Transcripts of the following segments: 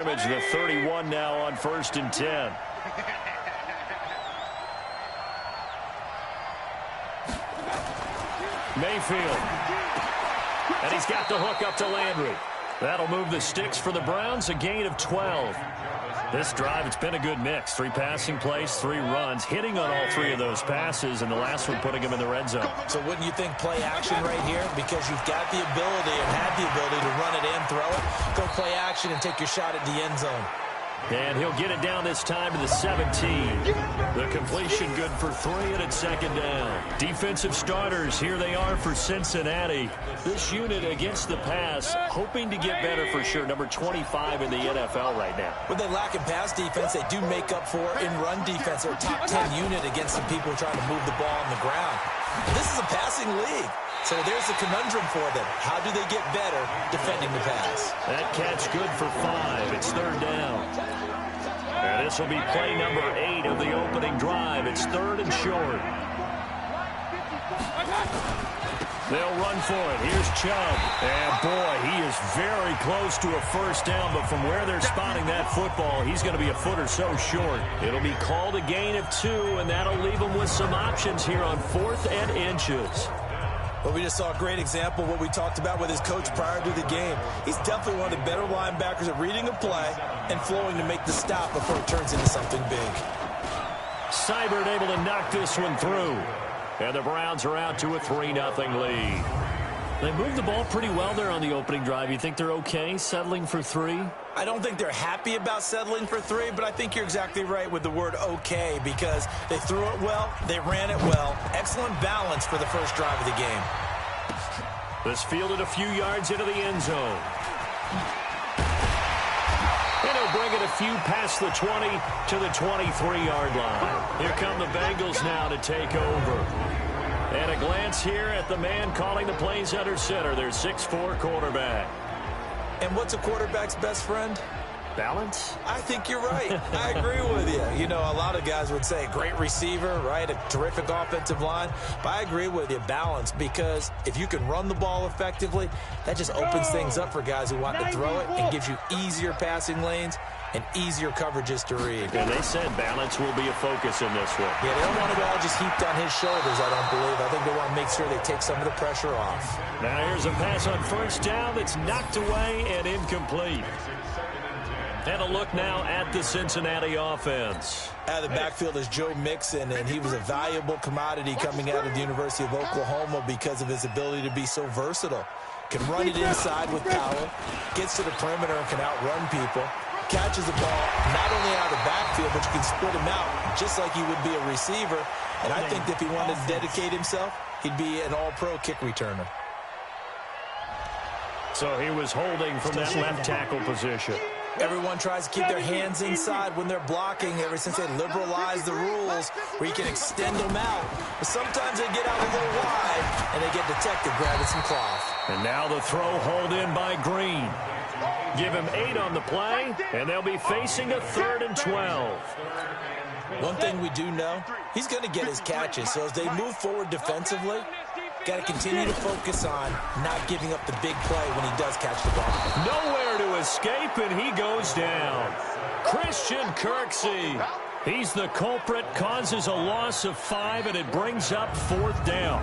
The 31 now on 1st and 10. Mayfield. And he's got the hook up to Landry. That'll move the sticks for the Browns, a gain of 12. This drive, it's been a good mix. 3 passing plays, 3 runs, hitting on all 3 of those passes, and the last one putting him in the red zone. So wouldn't you think play action right here? Because you've got the ability and have the ability to run it and throw it. Go play action and take your shot at the end zone. And he'll get it down this time to the 17. The completion good for 3, and it's 2nd down. Defensive starters, here they are for Cincinnati. This unit against the pass, hoping to get better for sure. Number 25 in the NFL right now. When they lack in pass defense, they do make up for in run defense. They're a top 10 unit against some people trying to move the ball on the ground. This is a passing league. So there's the conundrum for them. How do they get better defending the pass? That catch good for 5. It's 3rd down. And this will be play number 8 of the opening drive. It's 3rd and short. They'll run for it. Here's Chubb. And, boy, he is very close to a 1st down. But from where they're spotting that football, he's going to be a foot or so short. It'll be called a gain of 2, and that'll leave them with some options here on 4th and inches. Well, we just saw a great example of what we talked about with his coach prior to the game. He's definitely one of the better linebackers at reading a play and flowing to make the stop before it turns into something big. Seibert able to knock this one through. And the Browns are out to a 3-0 lead. They moved the ball pretty well there on the opening drive. You think they're okay settling for 3? I don't think they're happy about settling for 3, but I think you're exactly right with the word okay, because they threw it well, they ran it well. Excellent balance for the first drive of the game. This fielded a few yards into the end zone. And he'll bring it a few past the 20 to the 23-yard line. Here come the Bengals now to take over. And a glance here at the man calling the plays under center, their 6'4" quarterback. And what's a quarterback's best friend? Balance? I think you're right. I agree with you. You know, a lot of guys would say great receiver, right? A terrific offensive line. But I agree with you, balance, because if you can run the ball effectively, that just opens things up for guys who want to throw it and gives you easier passing lanes and easier coverages to read. And they said balance will be a focus in this one. Yeah, they don't want it all just heaped on his shoulders, I don't believe. I think they want to make sure they take some of the pressure off. Now here's a pass on 1st down that's knocked away and incomplete. And a look now at the Cincinnati offense. Out of the backfield is Joe Mixon, and he was a valuable commodity coming out of the University of Oklahoma because of his ability to be so versatile. Can run it inside with power, gets to the perimeter and can outrun people, catches the ball not only out of the backfield, but you can split him out just like he would be a receiver. And I think that if he wanted to dedicate himself, he'd be an all-pro kick returner. So he was holding from that left tackle position. Everyone tries to keep their hands inside when they're blocking ever since they liberalized the rules where you can extend them out. But sometimes they get out a little wide and they get detected grabbing some cloth. And now the throw hauled in by Green. Give him 8 on the play, and they'll be facing a 3rd and 12. One thing we do know, he's going to get his catches. So as they move forward defensively, got to continue to focus on not giving up the big play when he does catch the ball. Nowhere to escape, and he goes down. Christian Kirksey. He's the culprit, causes a loss of 5, and it brings up 4th down.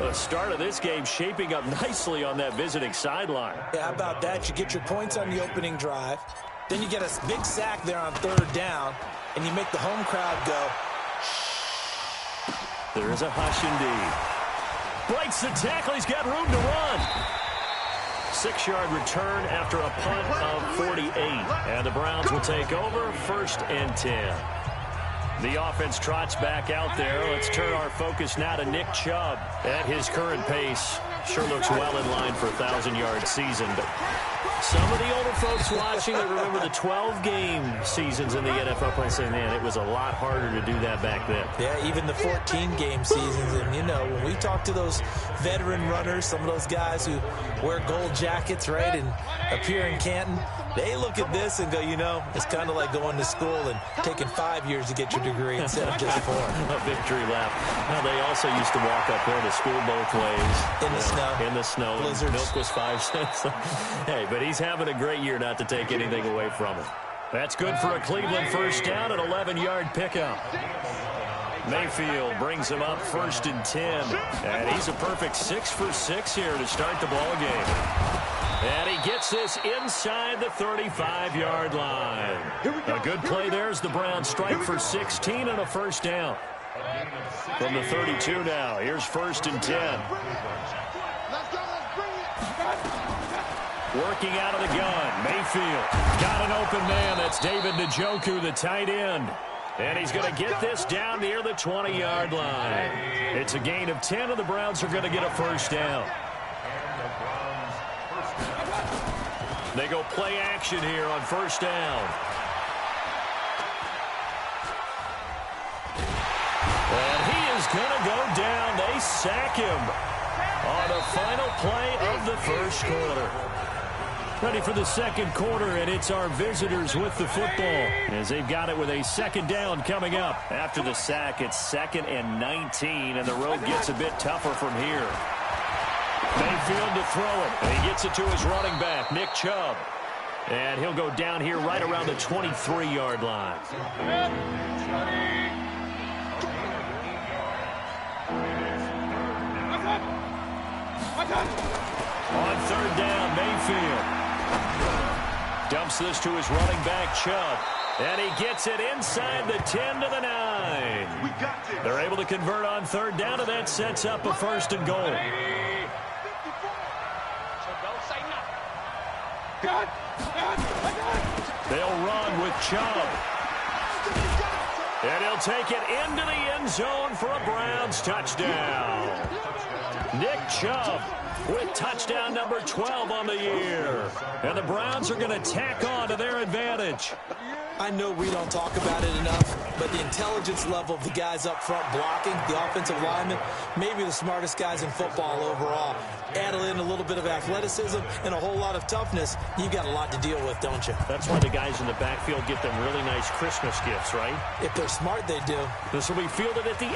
The start of this game shaping up nicely on that visiting sideline. Yeah, how about that? You get your points on the opening drive. Then you get a big sack there on 3rd down, and you make the home crowd go, shh. There is a hush indeed. Breaks the tackle. He's got room to run. 6-yard return after a punt of 48. And the Browns will take over 1st and 10. The offense trots back out there. Let's turn our focus now to Nick Chubb. At his current pace, sure looks well in line for a 1,000-yard season. But some of the older folks watching that remember the 12-game seasons in the NFL play say, man, it was a lot harder to do that back then. Yeah, even the 14-game seasons. And, you know, when we talk to those veteran runners, some of those guys who wear gold jackets, right, and appear in Canton. They look at this and go, you know, it's kind of like going to school and taking 5 years to get your degree instead of just 4. A victory lap. Now, they also used to walk up here to school both ways. In the snow. In the snow. Blizzards. Milk was 5 cents. Hey, but he's having a great year, not to take anything away from him. That's good for a Cleveland first down, an 11-yard pickup. Mayfield brings him up 1st and 10. And he's a perfect 6 for 6 here to start the ball game. And he gets this inside the 35-yard line. A good play there as the Browns strike for 16 and a first down. From the 32 now, here's 1st and 10. Working out of the gun, Mayfield got an open man. That's David Njoku, the tight end. And he's going to get this down near the 20-yard line. It's a gain of 10, and the Browns are going to get a first down. They go play action here on first down. And he is going to go down. They sack him on the final play of the first quarter. Ready for the second quarter, and it's our visitors with the football as they've got it with a second down coming up. After the sack, it's 2nd and 19, and the road gets a bit tougher from here. Mayfield to throw it, and he gets it to his running back, Nick Chubb. And he'll go down here right around the 23-yard line. On third down, Mayfield dumps this to his running back, Chubb. And he gets it inside the 10 to the 9. They're able to convert on third down, and that sets up a 1st and goal. They'll run with Chubb. And he'll take it into the end zone for a Browns touchdown. Nick Chubb with touchdown number 12 on the year. And the Browns are going to tack on to their advantage. I know we don't talk about it enough, but the intelligence level of the guys up front blocking, the offensive linemen, maybe the smartest guys in football overall. Add in a little bit of athleticism and a whole lot of toughness, you got a lot to deal with, don't you? That's why the guys in the backfield get them really nice Christmas gifts, right? If they're smart, they do. This will be fielded at the 8.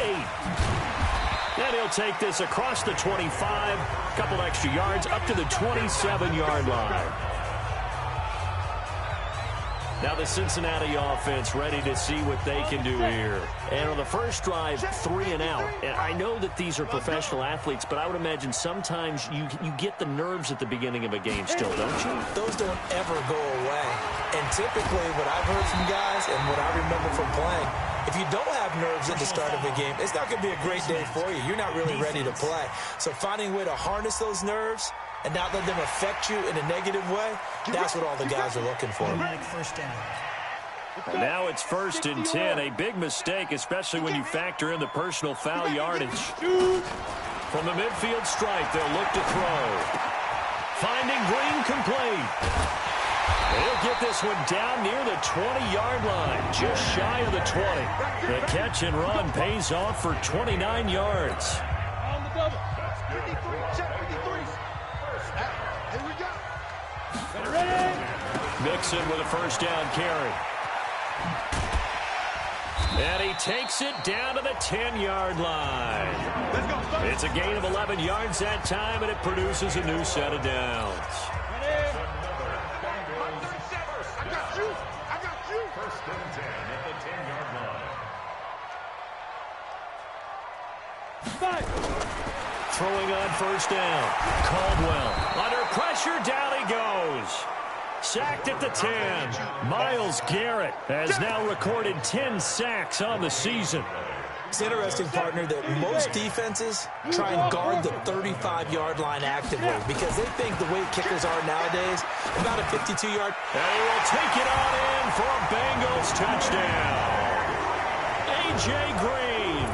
And he'll take this across the 25, a couple extra yards, up to the 27-yard line. Now the Cincinnati offense ready to see what they can do here. And on the first drive, 3 and out. And I know that these are professional athletes, but I would imagine sometimes you get the nerves at the beginning of a game still, don't you? Those don't ever go away. And typically what I've heard from guys and what I remember from playing, if you don't have nerves at the start of a game, it's not going to be a great day for you. You're not really ready to play. So finding a way to harness those nerves and not let them affect you in a negative way, that's what all the guys are looking for. First down. Now it's 1st and 10. A big mistake, especially when you factor in the personal foul yardage. From the midfield stripe, they'll look to throw. Finding Green complete. They'll get this one down near the 20-yard line, just shy of the 20. The catch and run pays off for 29 yards. On the double. 53, check 53. Here we go. Ready? Mixon with a first down carry. And he takes it down to the 10-yard line. Let's go. It's a gain of 11 yards that time, and it produces a new set of downs. Ready? I got you. I got you. 1st and 10 at the 10-yard line. Throwing on first down. Caldwell under pressure. Down he goes. Sacked at the 10. Myles Garrett has now recorded 10 sacks on the season. It's interesting, partner, that most defenses try and guard the 35-yard line actively because they think the way kickers are nowadays, about a 52-yard. And he will take it on in for a Bengals touchdown. A.J. Green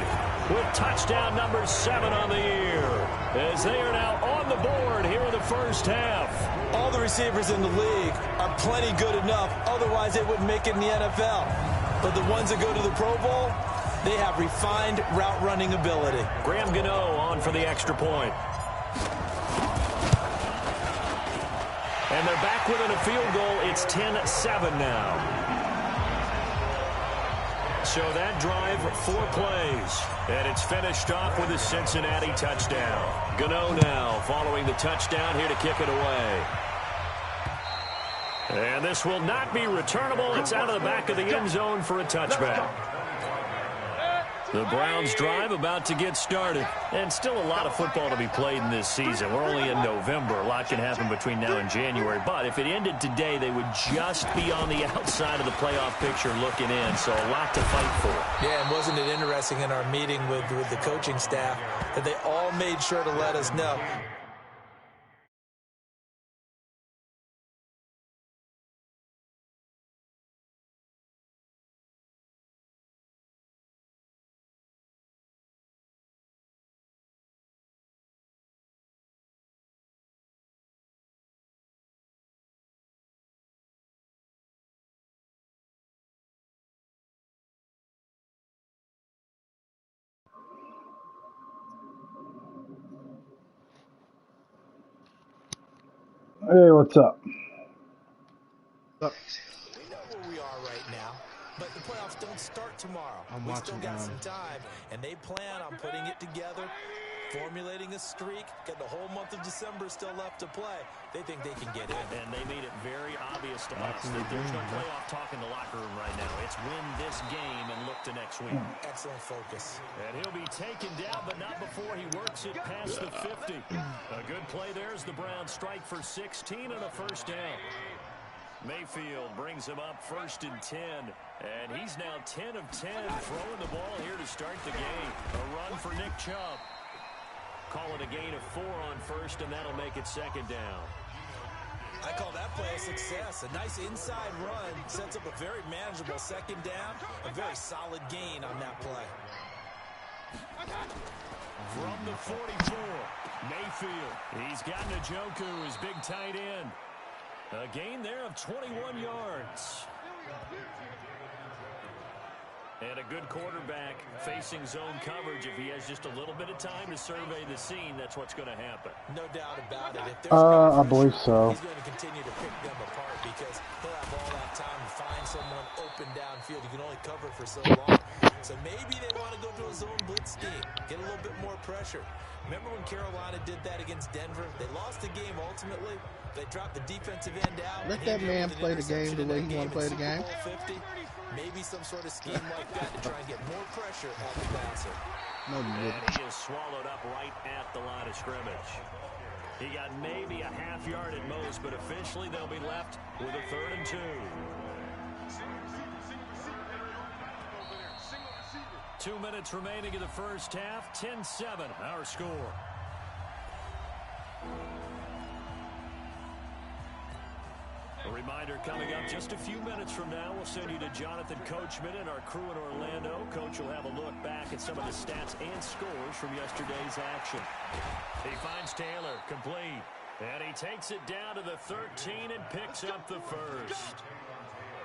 with touchdown number 7 on the year as they are now on the board here in the first half. All the receivers in the league are plenty good enough, otherwise they wouldn't make it in the NFL. But the ones that go to the Pro Bowl, they have refined route running ability. Graham Gano on for the extra point. And they're back within a field goal. It's 10-7 now. So that drive, 4 plays. And it's finished off with a Cincinnati touchdown. Gano now following the touchdown here to kick it away. And this will not be returnable. It's out of the back of the end zone for a touchback. The Browns drive about to get started. And still a lot of football to be played in this season. We're only in November. A lot can happen between now and January. But if it ended today, they would just be on the outside of the playoff picture looking in. So a lot to fight for. Yeah, and wasn't it interesting in our meeting with the coaching staff that they all made sure to let us know. Hey, what's up? We know where we are right now, but the playoffs don't start tomorrow. We still got some time, and they plan on putting it together, formulating a streak, got the whole month of December still left to play. They think they can get in. And they made it very obvious to us that there's no playoff talk in the locker room right now. It's win this game and look to next week. Excellent focus. And he'll be taken down, but not before he works it past the 50. A good play there as the Browns strike for 16 and a first down. Mayfield brings him up 1st and 10. And he's now 10 of 10 throwing the ball here to start the game. A run for Nick Chubb. Call it a gain of 4 on first, and that'll make it 2nd down. I call that play a success. A nice inside run sets up a very manageable 2nd down. A very solid gain on that play. From the 44, Mayfield. He's got Njoku, his big tight end. A gain there of 21 yards. And a good quarterback facing zone coverage. If he has just a little bit of time to survey the scene, that's what's going to happen. No doubt about it. If there's I believe so. He's going to continue to pick them apart because he'll have all that time to find someone open downfield. You can only cover for so long. So maybe they want to go to a zone blitz scheme, get a little bit more pressure. Remember when Carolina did that against Denver? They lost the game ultimately. They dropped the defensive end out. Let that man play the game the way he want to play the game. Maybe some sort of scheme like that to try and get more pressure at the passer. No, you And wouldn't. he is swallowed up right at the line of scrimmage. He got maybe a half yard at most, but officially they'll be left with a 3rd and 2. 2 minutes remaining in the first half. 10-7, our score. A reminder coming up just a few minutes from now, we'll send you to Jonathan Coachman and our crew in Orlando. Coach will have a look back at some of the stats and scores from yesterday's action. He finds Taylor, complete. And he takes it down to the 13 and picks up the first.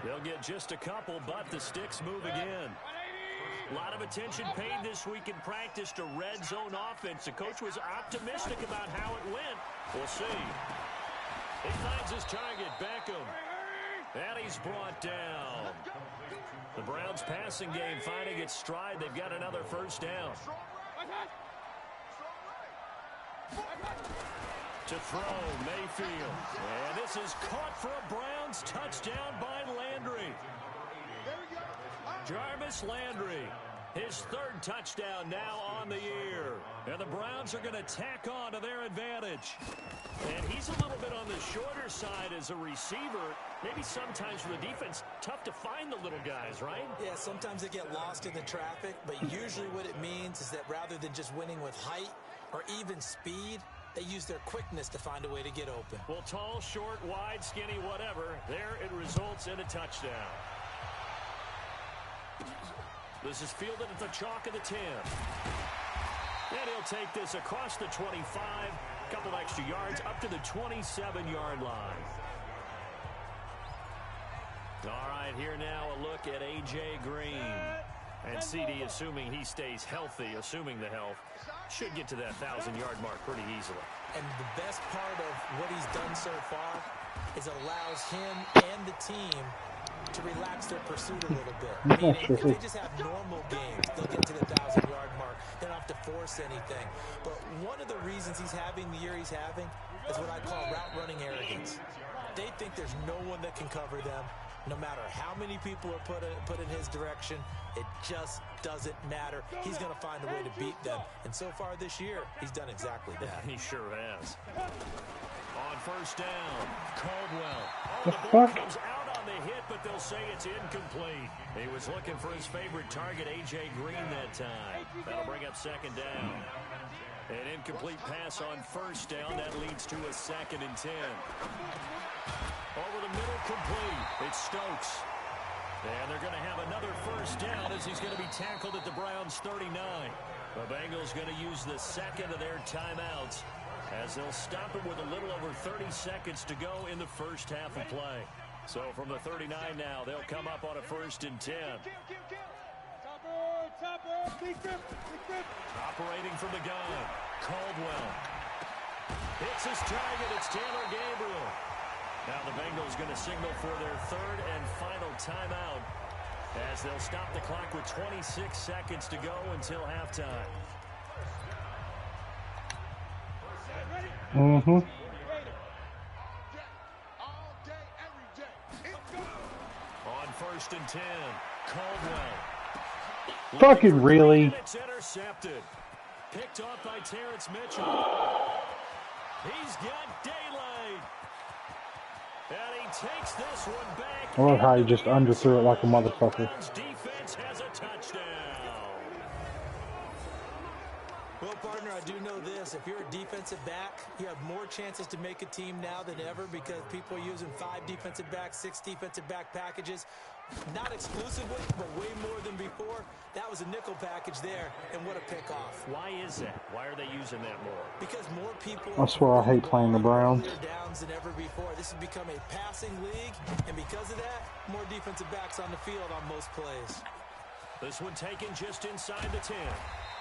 They'll get just a couple, but the sticks move again. A lot of attention paid this week in practice to red zone offense. The coach was optimistic about how it went. We'll see. He finds his target, Beckham. And he's brought down. The Browns passing game finding its stride. They've got another first down. To throw, Mayfield. And this is caught for a Browns touchdown by Landry. Jarvis Landry, his 3rd touchdown now on the year. And the Browns are going to tack on to their advantage. And he's a little bit on the shorter side as a receiver. Maybe sometimes for the defense, tough to find the little guys, right? Yeah, sometimes they get lost in the traffic, but usually what it means is that rather than just winning with height or even speed, they use their quickness to find a way to get open. Well, tall, short, wide, skinny, whatever, there it results in a touchdown. This is fielded at the chalk of the 10. And he'll take this across the 25, a couple extra yards, up to the 27-yard line. All right, here now a look at A.J. Green. And CD, assuming he stays healthy, assuming the health, should get to that 1,000-yard mark pretty easily. And the best part of what he's done so far is it allows him and the team to relax their pursuit a little bit. Meaning, if they just have normal games, they'll get to the 1,000-yard mark. They don't have to force anything. But one of the reasons he's having the year he's having is what I call route-running arrogance. They think there's no one that can cover them. No matter how many people are put in his direction, it just doesn't matter. He's going to find a way to beat them. And so far this year, he's done exactly that. He sure has. On first down, Caldwell. The The ball fuck? comes out on the hit, but they'll say it's incomplete. He was looking for his favorite target, A.J. Green, that time. That'll bring up second down. An incomplete pass on first down. That leads to a 2nd and 10. Over the middle, complete. It's Stokes. And they're going to have another first down as he's going to be tackled at the Browns' 39. The Bengals going to use the second of their timeouts as they'll stop it with a little over 30 seconds to go in the first half of play. So from the 39 now, they'll come up on a 1st and 10. Operating from the gun, Caldwell. Hits his target. It's Taylor Gabriel. Now the Bengals going to signal for their 3rd and final timeout as they'll stop the clock with 26 seconds to go until halftime. Mm-hmm. On 1st and 10, Caldwell. Fucking really? It's intercepted. Picked off by Terrence Mitchell. He's got daylight. And he takes this one back. I love how he just underthrew it like a motherfucker. Defense has a touchdown. Well, partner, I do know this. If you're a defensive back, you have more chances to make a team now than ever because people are using 5 defensive backs, 6 defensive back packages. Not exclusively, but way more than before. That was a nickel package there, and what a pick-off. Why is that? Why are they using that more? Because more people I swear I hate playing the Browns. downs than ever before. This has become a passing league, and because of that, more defensive backs on the field on most plays. This one taken just inside the 10.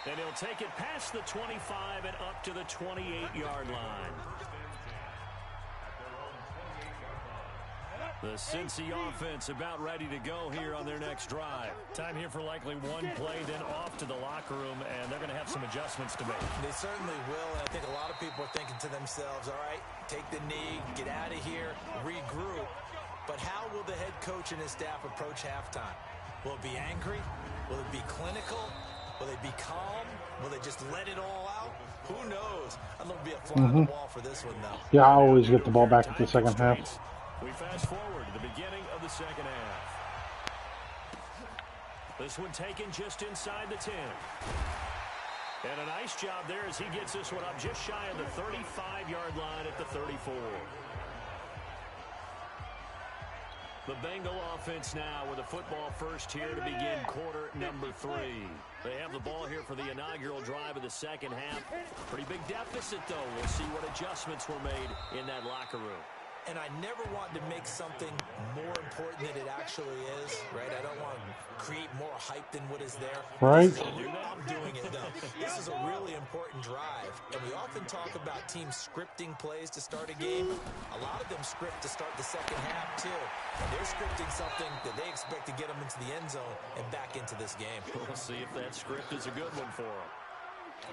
And he'll take it past the 25 and up to the 28-yard line. The Cincy offense about ready to go here on their next drive. Time here for likely one play, then off to the locker room, and they're going to have some adjustments to make. They certainly will, and I think a lot of people are thinking to themselves, all right, take the knee, get out of here, regroup. But how will the head coach and his staff approach halftime? Will it be angry? Will it be clinical? Will they be calm? Will they just let it all out? Who knows? I'd love to be a fly on the wall for this one, though. Yeah, I always get the ball back at the second half. We fast forward to the beginning of the second half. This one taken just inside the 10. And a nice job there as he gets this one up just shy of the 35-yard line at the 34. The Bengal offense now with a football first here to begin quarter number 3. They have the ball here for the inaugural drive of the second half. Pretty big deficit, though. We'll see what adjustments were made in that locker room. And I never want to make something more important than it actually is, right? I don't want to create more hype than what is there. Right. I'm doing it, though. This is a really important drive. And we often talk about teams scripting plays to start a game. A lot of them script to start the second half, too. And they're scripting something that they expect to get them into the end zone and back into this game. We'll see if that script is a good one for them.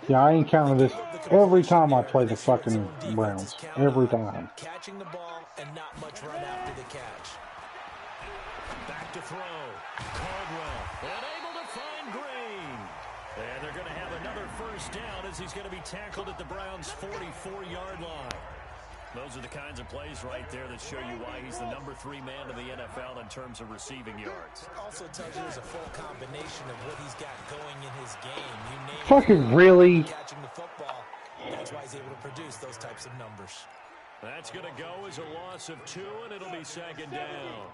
Yeah, I encounter this every time I play the fucking Browns. Every time. Catching the ball and not much run after the catch. Back to throw. Caldwell. Unable to find Green. And they're going to have another first down as he's going to be tackled at the Browns' 44-yard line. Those are the kinds of plays right there that show you why he's the number 3 man in the NFL in terms of receiving yards. Also tells you there's a full combination of what he's got going in his game. You name it. Fucking really? Catching the football. That's why he's able to produce those types of numbers. That's going to go as a loss of 2, and it'll be second down.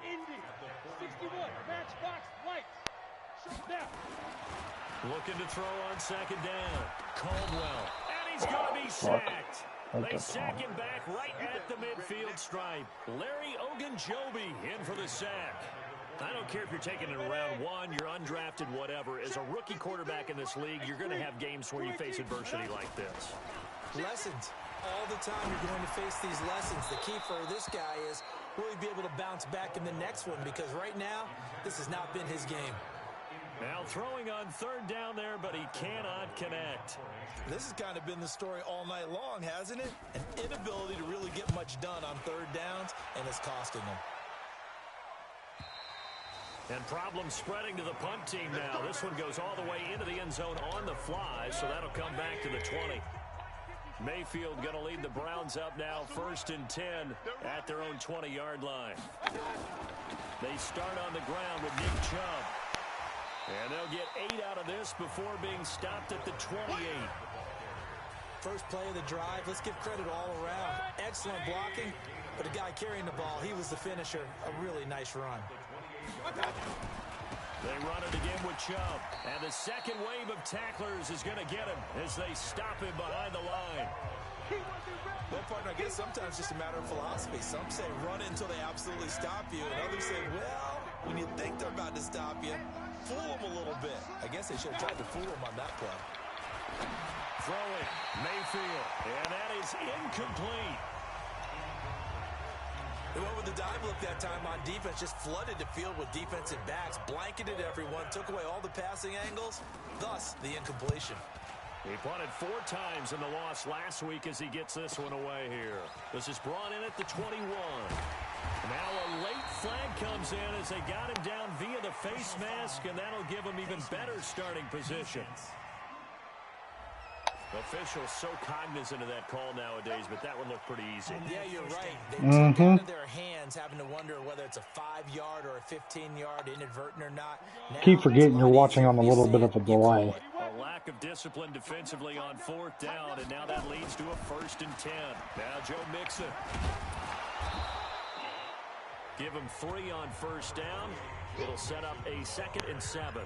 Looking to throw on second down. Caldwell. And he's going to be sacked. They sack him back right at the midfield stripe. Larry Ogunjobi in for the sack. I don't care if you're taking it in round 1, you're undrafted, whatever. As a rookie quarterback in this league, you're going to have games where you face adversity like this. Lessons. all the time you're going to face these lessons. The key for this guy is will he be able to bounce back in the next one? Because right now, this has not been his game. Now throwing on third down there, but he cannot connect. This has kind of been the story all night long, hasn't it? An inability to really get much done on third downs, and it's costing them. And problems spreading to the punt team now. This one goes all the way into the end zone on the fly, so that'll come back to the 20. Mayfield going to lead the Browns up now, 1st and 10 at their own 20-yard line. They start on the ground with Nick Chubb. And they'll get 8 out of this before being stopped at the 28. First play of the drive, let's give credit all around. Excellent blocking, but the guy carrying the ball, he was the finisher. A really nice run. They run it again with Chubb. And the second wave of tacklers is going to get him as they stop him behind the line. Well, partner, I guess sometimes it's just a matter of philosophy. Some say run it until they absolutely stop you, and others say, well, when you think they're about to stop you, fool them a little bit. I guess they should have tried to fool them on that play. Throwing Mayfield, and that is incomplete. They went with the dive look that time on defense, just flooded the field with defensive backs, blanketed everyone, took away all the passing angles, thus the incompletion. He punted 4 times in the loss last week as he gets this one away here. This is brought in at the 21. Now a late flag comes in as they got him down via the face mask, and that'll give him even better starting position. Officials so cognizant of that call nowadays, but that one looked pretty easy. Yeah, you're right. They took it out of their hands, having to wonder whether it's a 5-yard or a 15-yard, inadvertent or not. Now, Keep forgetting you're watching on a little bit of a delay. A lack of discipline defensively on 4th down, and now that leads to a 1st and 10. Now Joe Mixon. Give him 3 on 1st down. It'll set up a 2nd and 7.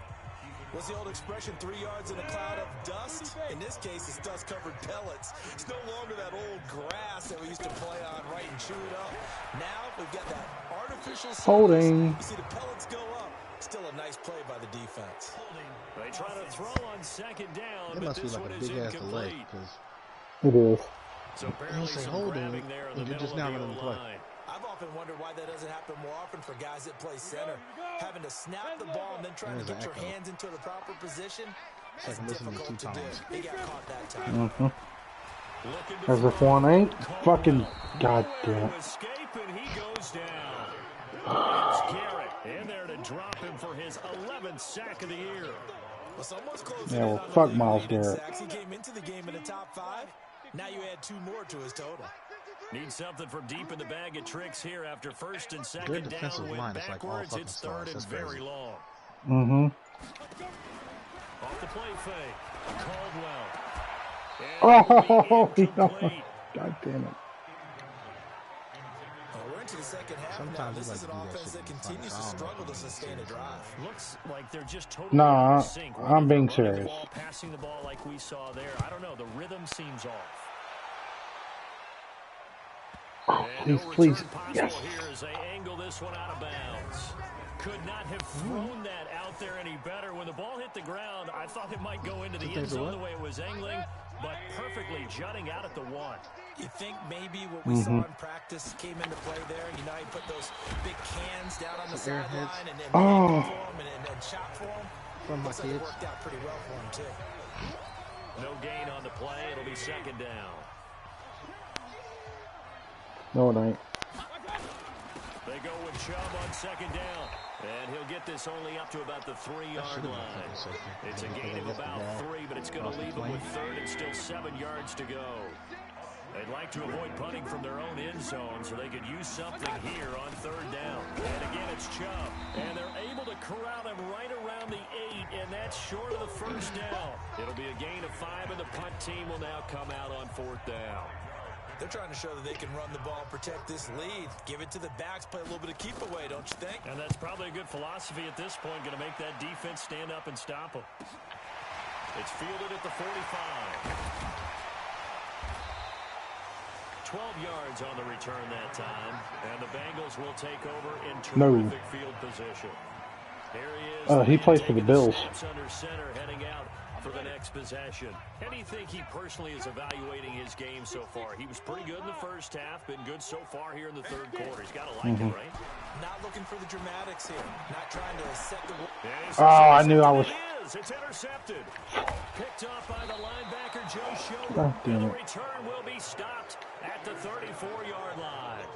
What's the old expression, 3 yards in a cloud of dust? In this case, it's dust-covered pellets. It's no longer that old grass that we used to play on, right, and chew it up. Now we've got that artificial holding. You see the pellets go up. Still a nice play by the defense. They try to throw on 2nd down, It but must be this like one a is big ass delay incomplete. because It is. So you apparently say some holding grabbing there in the and you're middle just of now the running the play. O-line. I've often wondered why that doesn't happen more often for guys that play center. Having to snap the ball and then trying to There's get an your echo. hands into the proper position. So I That's can listen to difficult two to do. times. He got caught that time. Looking to There's a throw. 4-8. Fucking Caldwell. goddamn. Nowhere to escape, and he goes down. It's Garrett in there to drop him for his 11th sack of the year. Well, someone's closing Yeah, in well, on the fuck league Myles lead in Garrett. sacks. He came into the game in the top 5. Now you add 2 more to his total. Need something from deep in the bag of tricks here after 1st and Their 2nd defensive down. Went line is like all backwards. fucking It's stars. 3rd and That's very crazy. long. Mm-hmm. Off the play fake. Caldwell. Oh, And incomplete. God damn it. We're into the second half now. Sometimes This you is an like to do that offense shit that in the continues to front. I don't know struggle to if I'm sustain a serious or not. drive. Looks like they're just totally Nah, out of sync. I'm Whether being they're running the serious. ball, passing the ball like we saw there. I don't know. The rhythm seems off. Oh, And please, no please. return possible Yes. here as they angle this one out of bounds. Could not have thrown that out there any better. When the ball hit the ground, I thought it might go into the end zone the way it was angling, but perfectly jutting out at the 1. You think maybe what we saw in practice came into play there? You know, he put those big cans down on the Some airheads. sideline and Oh. angled for him and shot for him. From my Looks like it kids. worked out pretty well for him, too. No gain on the play. It'll be 2nd down. No, it ain't. They go with Chubb on 2nd down. And he'll get this only up to about the 3-yard should've been line. fucking safety. It's a Because gain they of left the about ball 3, but it's going off to the leave them plane. with 3rd and still 7 yards to go. They'd like to avoid punting from their own end zone so they could use something here on 3rd down. And again, it's Chubb. And they're able to corral him right around the 8, and that's short of the 1st down. It'll be a gain of 5, and the punt team will now come out on 4th down. They're trying to show that they can run the ball and protect this lead. Give it to the backs, play a little bit of keep away, don't you think? And that's probably a good philosophy at this point, going to make that defense stand up and stop them. It's fielded at the 45. 12 yards on the return that time, and the Bengals will take over in terrific field position. Here he is. He plays for the Bills. Under center, heading out for the next possession. How do you think he personally is evaluating his game so far? He was pretty good in the first half, been good so far here in the third quarter. He's got to like it, right? Not looking for the dramatics here. Not trying to set the... Oh, I knew I was... It's intercepted. Picked off by the linebacker, Joe Schober. God damn And the it. return will be stopped at the 34-yard line.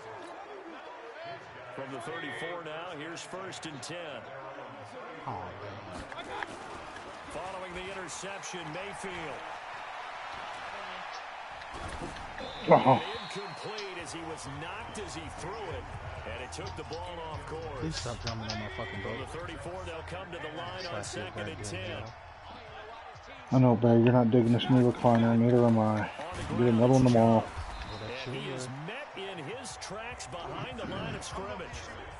From the 34 now, here's 1st and 10. Oh, man. Following the interception, Mayfield. Oh. Incomplete as he was knocked as he threw it. And it took the ball off Please course. stop jumping on my fucking From boat. the 34, they'll come to the line on 2nd and 10. I know, Barry, you're not digging this new recliner, neither am I. Get another one tomorrow. And he is met in his tracks behind the line of scrimmage.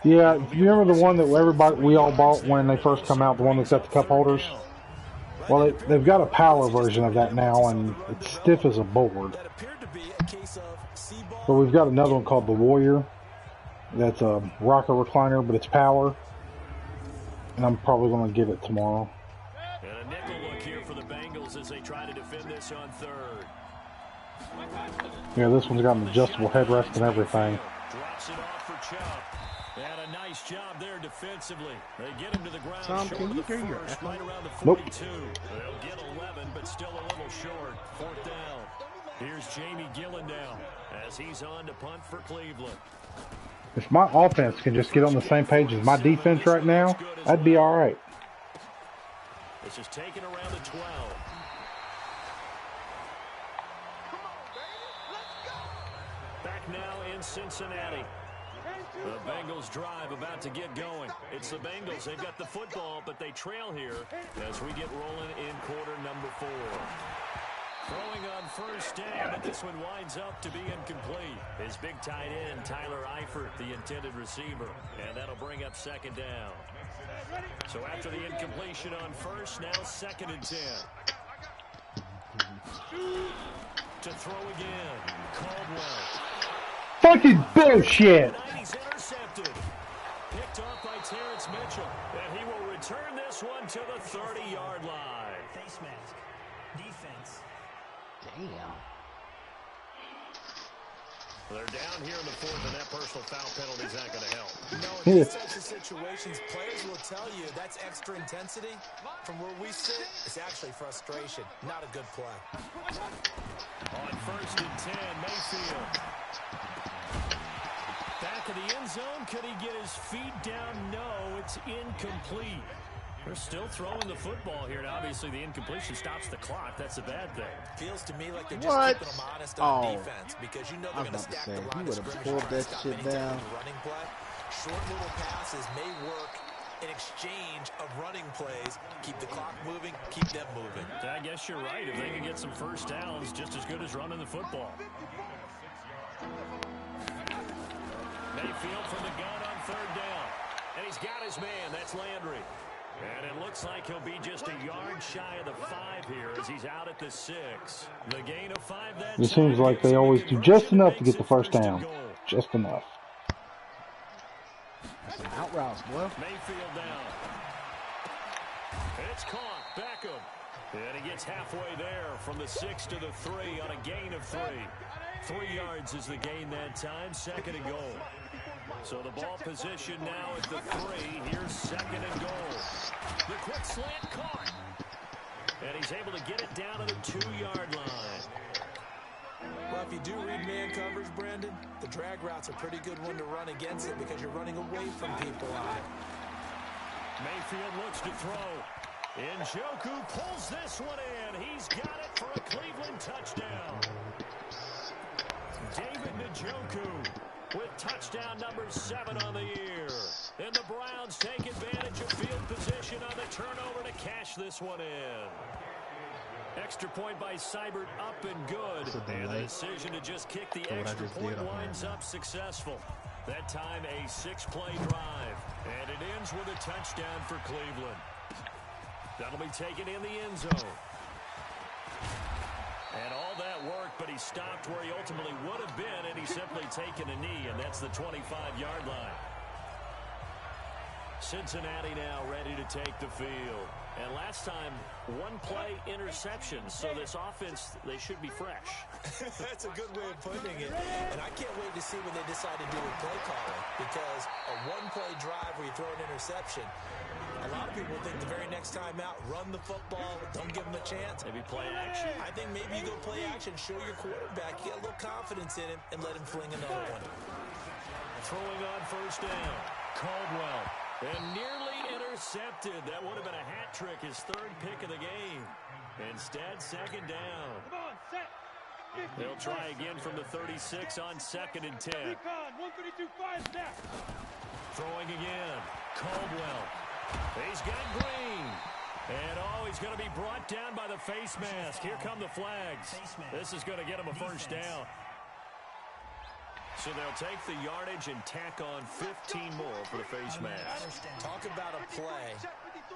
Yeah, you remember the one that we all bought when they first come out, the one that's got the cup holders? Well, they've got a power version of that now, and it's stiff as a board. That appeared to be a case of C-ball. But we've got another one called the Warrior. That's a rocker recliner, but it's power. And I'm probably going to get it tomorrow. And a nickel look here for the Bengals as they try to defend this on 3rd. Yeah, this one's got an adjustable headrest and everything. Drops it off for Chubb. And a nice job there defensively. They get him to the ground. Tom, short can of you the hear your first, echo? right around the Nope. 42. They'll get 11, but still a little short. 4th down. Here's Jamie Gillendown as he's on to punt for Cleveland. If my offense can just get on the same page as my defense right now, I'd be all right. This is taken around the 12. Back now in Cincinnati. The Bengals drive about to get going. It's the Bengals. They've got the football, but they trail here as we get rolling in quarter number 4. Throwing on 1st down, but this one winds up to be incomplete. His big tight end, Tyler Eifert, the intended receiver. And that'll bring up 2nd down. So after the incompletion on 1st, now 2nd and 10. To throw again, Caldwell. Fucking bullshit! He's intercepted. Picked off by Terrence Mitchell. And he will return this one to the 30-yard line. Face mask. Defense. Damn. They're down here in the 4th, and that personal foul penalty is not going to help. No, in these types of situations, players will tell you that's extra intensity. From where we sit, it's actually frustration. Not a good play. On 1st and 10, Mayfield. Back of the end zone. Could he get his feet down? No, it's incomplete. They're still throwing the football here, and obviously the incompletion stops the clock. That's a bad thing. Feels to me like they're just What? keeping them honest on Oh. defense because you know I they're was going to about to stack the say, line he of would've scrimmage pulled and that stop shit anytime down. in the running play. Short little passes may work in exchange of running plays. Keep the clock moving, keep them moving. I guess you're right. If they can get some 1st downs, just as good as running the football. Mayfield from the gun on 3rd down. And he's got his man. That's Landry. And it looks like he'll be just a yard shy of the 5 here as he's out at the 6. The gain of 5 that It seems like they always do just enough to get the 1st down. Just enough. That's some out routes, boy. Mayfield down. It's caught. Beckham. And he gets halfway there from the 6 to the 3 on a gain of 3. 3 yards is the gain that time. 2nd and goal. So the ball position now at the 3. Here's 2nd and goal. The quick slant caught. And he's able to get it down to the 2-yard line. Well, if you do read man coverage, Brandon, the drag route's a pretty good one to run against it because you're running away from people on it. Mayfield looks to throw. Njoku pulls this one in. He's got it for a Cleveland touchdown. David Njoku with touchdown number 7 on the year. And the Browns take advantage of field position on the turnover to cash this one in. Extra point by Seibert up and good. And the decision to just kick the extra point winds up successful. That time a 6-play drive. And it ends with a touchdown for Cleveland. That'll be taken in the end zone. And all that work, but he stopped where he ultimately would have been, and he's simply taken a knee, and that's the 25-yard line. Cincinnati now ready to take the field. And last time, one play interception. So this offense, they should be fresh. That's a good way of putting it. And I can't wait to see what they decide to do with play calling. Because a one-play drive where you throw an interception, a lot of people think the very next time out, run the football, don't give them a chance. Maybe play action. I think maybe you go play action, show your quarterback, get a little confidence in him, and let him fling another one. Throwing on first down, Caldwell. And nearly intercepted. That would have been a hat trick, his third pick of the game. Instead, second down. Come on, set. They'll try again from the 36 on 2nd and 10. 132-5 snap. Throwing again, Caldwell. He's got Green. And, he's going to be brought down by the face mask. Here come the flags. This is going to get him a first down. So they'll take the yardage and tack on 15 more for the face mask. Talk about a play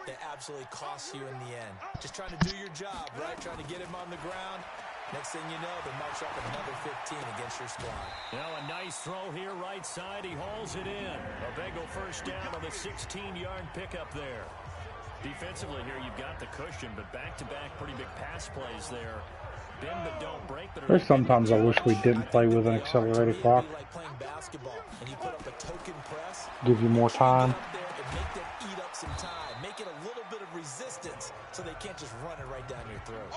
that absolutely costs you in the end. Just trying to do your job, right? Trying to get him on the ground. Next thing you know, they march up another 15 against your squad. Now a nice throw here right side. He hauls it in. A Bengal first down on the 16-yard pickup there. Defensively here, you've got the cushion, but back-to-back pretty big pass plays there. Bend but don't break. There's sometimes I wish we didn't play with an accelerated clock. Like playing basketball, and you put up a token press. Give you more time. Make them eat up some time. Make it a little bit of resistance so they can't just run it right down your throat.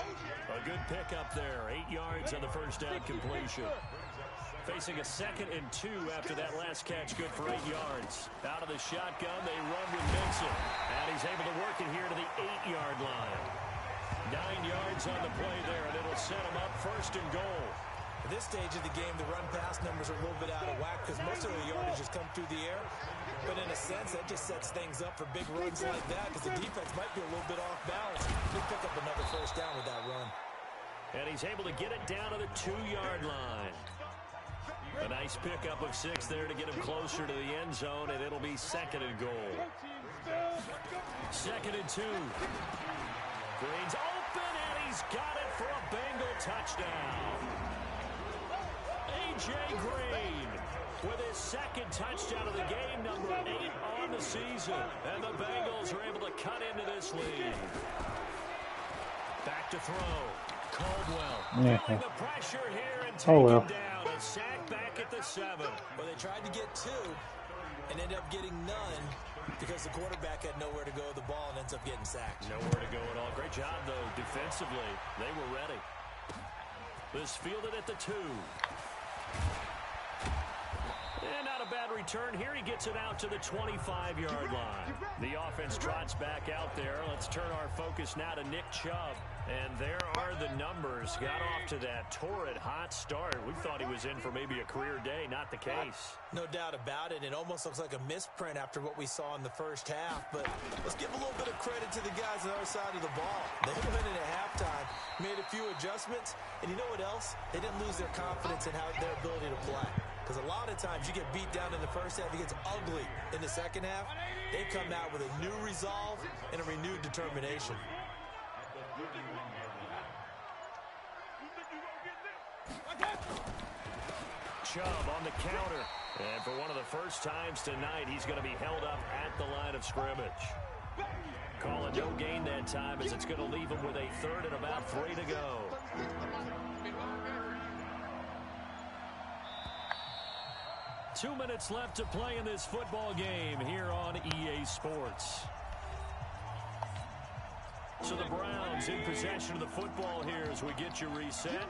A good pickup there. 8 yards on the first down completion. Facing a 2nd and 2 after that last catch. Good for 8 yards. Out of the shotgun, they run with Mixon. And he's able to work it here to the 8-yard line. 9 yards on the play there, and it'll set him up 1st and goal. At this stage of the game, the run-pass numbers are a little bit out of whack because most of the yardage has come through the air. But in a sense, that just sets things up for big runs like that because the defense might be a little bit off balance. He'll pick up another first down with that run. And he's able to get it down to the 2-yard line. A nice pickup of 6 there to get him closer to the end zone, and it'll be 2nd and goal. 2nd and 2. Green's open, and he's got it for a Bengal touchdown. A.J. Green with his 2nd touchdown of the game, number 8 on the season. And the Bengals are able to cut into this lead. Back to throw. Caldwell feeling the pressure here and taking down. A sack back at the 7. Well, they tried to get 2 and ended up getting none because the quarterback had nowhere to go with the ball and ends up getting sacked. Nowhere to go at all. Great job, though, defensively. They were ready. This fielded at the 2. And not a bad return. Here he gets it out to the 25-yard line. The offense trots back out there. Let's turn our focus now to Nick Chubb. And there are the numbers. Got off to that torrid hot start. We thought he was in for maybe a career day. Not the case. No doubt about it. It almost looks like a misprint after what we saw in the first half. But let's give a little bit of credit to the guys on the other side of the ball. They went in at halftime, made a few adjustments. And you know what else? They didn't lose their confidence in their ability to play. Because a lot of times you get beat down in the first half, it gets ugly in the second half. They come out with a new resolve and a renewed determination. Chubb on the counter. And for one of the first times tonight, he's going to be held up at the line of scrimmage. Call it no gain that time as it's going to leave him with a 3rd and about 3 to go. Two minutes left to play in this football game here on EA Sports. So the Browns in possession of the football here as we get you reset.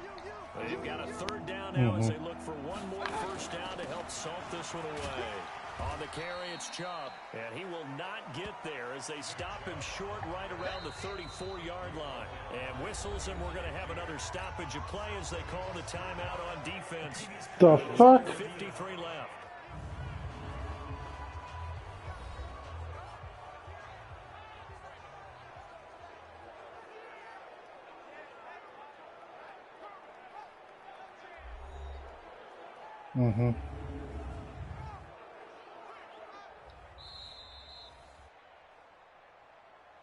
They've got a 3rd down now as they look for one more first down to help salt this one away. On the carry, it's Chubb, and he will not get there as they stop him short right around the 34-yard line. And whistles, and we're going to have another stoppage of play as they call the timeout on defense. The fuck? 53 left. Mm-hmm.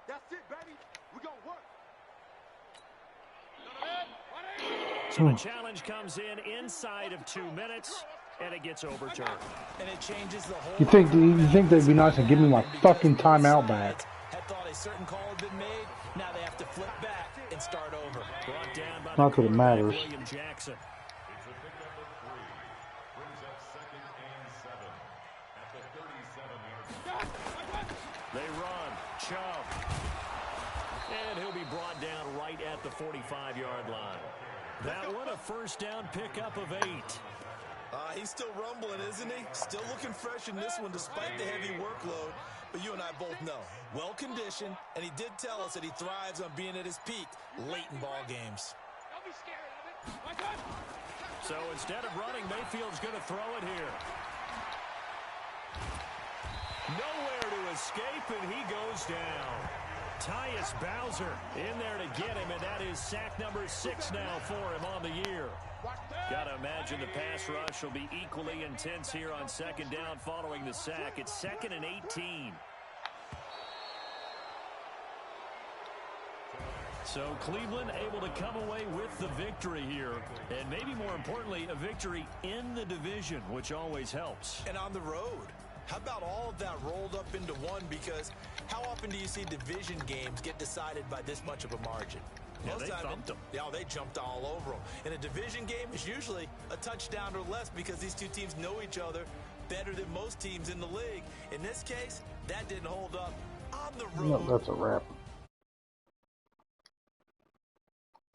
That's it, baby. We're going to work. So the challenge comes in inside of 2 minutes. and it gets overturned. And it changes the whole. You think they'd be nice and give me my fucking timeout back? Had thought a certain call had been made. Now they have to flip back and start over. Brought down by Not that it matters. William Jackson. It's a pickup of 3. Brings up 2nd and 7 at the 37-yard line. They run. Chubb. And he'll be brought down right at the 45-yard line. That one a first down pickup of 8. He's still rumbling, isn't he? Still looking fresh in this one despite the heavy workload. But you and I both know, well-conditioned, and he did tell us that he thrives on being at his peak late in ball games. So instead of running, Mayfield's going to throw it here. Nowhere to escape, and he goes down. Tyus Bowser in there to get him, and that is sack number 6 now for him on the year. Got to imagine the pass rush will be equally intense here on 2nd down following the sack. It's 2nd and 18. So Cleveland able to come away with the victory here, and maybe more importantly, a victory in the division, which always helps. And on the road. How about all of that rolled up into one? Because how often do you see division games get decided by this much of a margin? Yeah, they thumped them. Yeah, they jumped all over them. In a division game, it's usually a touchdown or less because these two teams know each other better than most teams in the league. In this case, that didn't hold up on the road. No, that's a wrap.